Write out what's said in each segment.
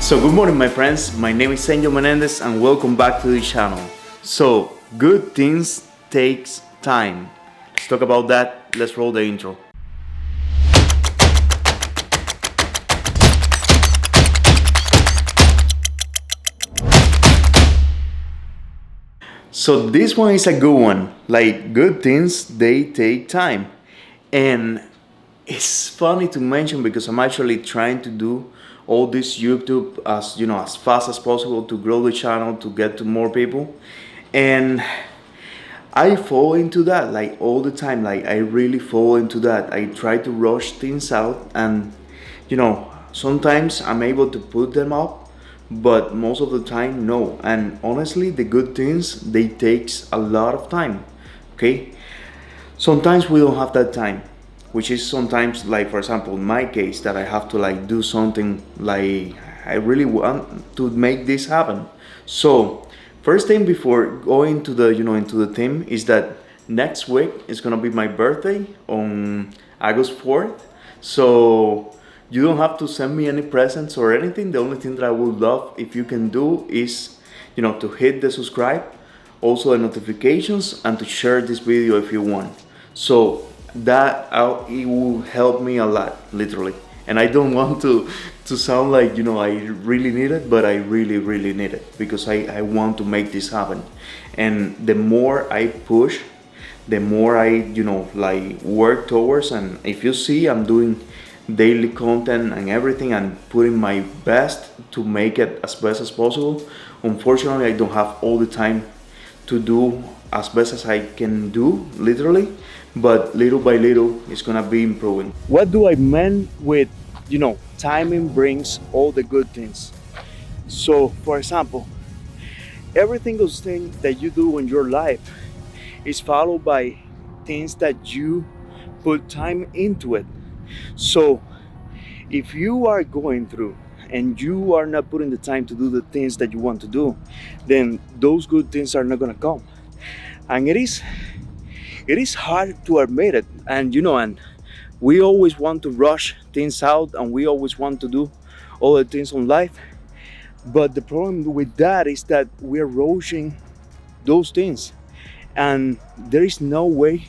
So good morning my friends, my name is Angel Menendez and welcome back to the channel. So good things takes time. Let's talk about that, let's roll the intro. So this one is a good one, like good things, they take time. And it's funny to mention because I'm actually trying to do all this YouTube as fast as possible to grow the channel to get to more people, and I fall into that like all the time. Like I really fall into that. I try to rush things out, and sometimes I'm able to put them up, but most of the time no. And honestly, the good things they takes a lot of time. Okay, sometimes we don't have that time, which is sometimes, like for example in my case, that I have to like do something like I really want to make this happen. So first thing before going to the into the theme is that next week is gonna be my birthday on August 4th. So you don't have to send me any presents or anything. The only thing that I would love if you can do is to hit the subscribe, also the notifications, and to share this video if you want. So that it will help me a lot, literally. And I don't want to sound like I really need it, but I really need it because I want to make this happen. And the more I push, the more I like work towards. And if you see, I'm doing daily content and everything and putting my best to make it as best as possible. Unfortunately, I don't have all the time to do as best as I can do, literally, but little by little it's gonna be improving. What do I mean with timing brings all the good things? So for example, every single thing that you do in your life is followed by things that you put time into it. So if you are going through and you are not putting the time to do the things that you want to do, then those good things are not gonna come. And it is hard to admit it, and we always want to rush things out and we always want to do all the things in life, but the problem with that is that we're rushing those things, and there is no way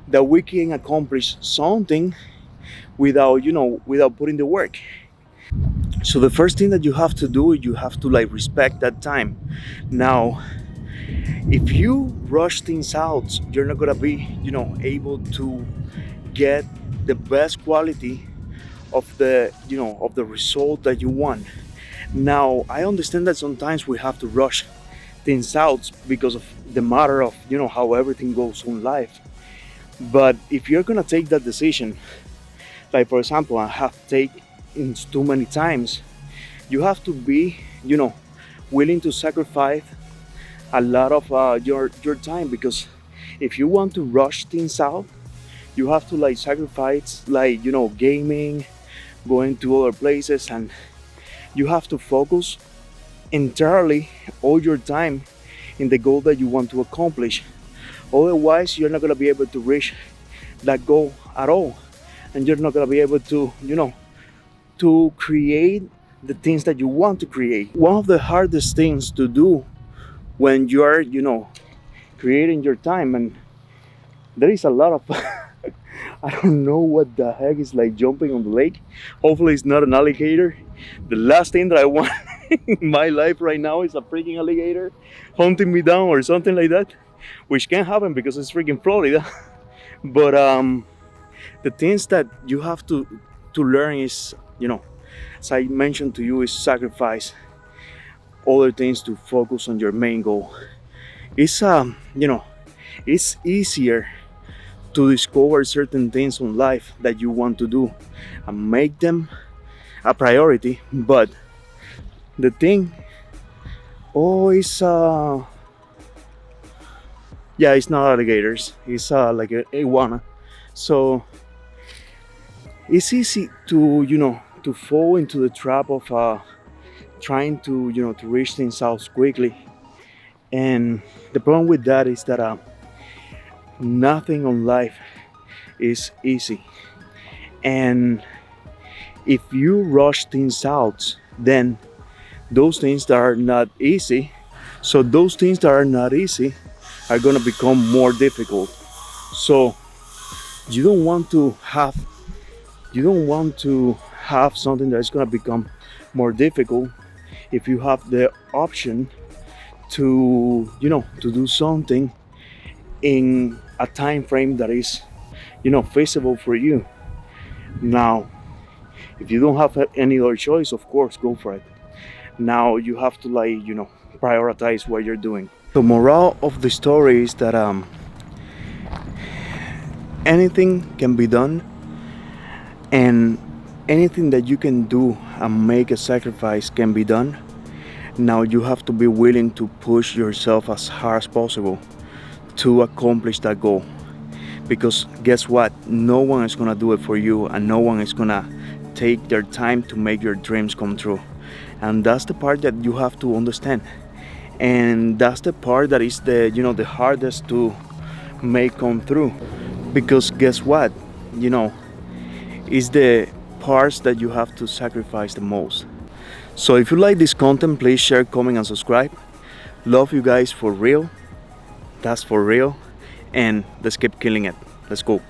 that we can accomplish something without putting the work. So the first thing that you have to do, you have to like respect that time. Now if you rush things out, you're not gonna be able to get the best quality of the result that you want. Now I understand that sometimes we have to rush things out because of the matter of how everything goes in life. But if you're gonna take that decision, like for example I have taken too many times, you have to be willing to sacrifice a lot of your time, because if you want to rush things out, you have to like sacrifice like gaming, going to other places, and you have to focus entirely all your time in the goal that you want to accomplish. Otherwise you're not going to be able to reach that goal at all, and you're not going to be able to to create the things that you want to create. One of the hardest things to do when you are creating your time, and there is a lot of I don't know what the heck is like jumping on the lake. Hopefully it's not an alligator. The last thing that I want in my life right now is a freaking alligator hunting me down or something like that, which can happen because it's freaking Florida. But the things that you have to learn is as I mentioned to you, is sacrifice other things to focus on your main goal. It's it's easier to discover certain things in life that you want to do and make them a priority. But the thing, it's yeah, it's not alligators, it's like a iguana. So it's easy to to fall into the trap of trying to to reach things out quickly. And the problem with that is that nothing in life is easy, and if you rush things out, then those things that are not easy. So those things that are not easy are gonna become more difficult. So you don't want to have you don't want to have something that is gonna become more difficult if you have the option to to do something in a time frame that is feasible for you. Now, if you don't have any other choice, of course, go for it. Now you have to prioritize what you're doing. The moral of the story is that anything can be done, and anything that you can do and make a sacrifice can be done. Now you have to be willing to push yourself as hard as possible to accomplish that goal. Because guess what? No one is gonna do it for you, and no one is gonna take their time to make your dreams come true. And that's the part that you have to understand. And that's the part that is the hardest to make come through. Because guess what? It's the parts that you have to sacrifice the most. So if you like this content, please share, comment, and subscribe. Love you guys for real. That's for real. And let's keep killing it. Let's go.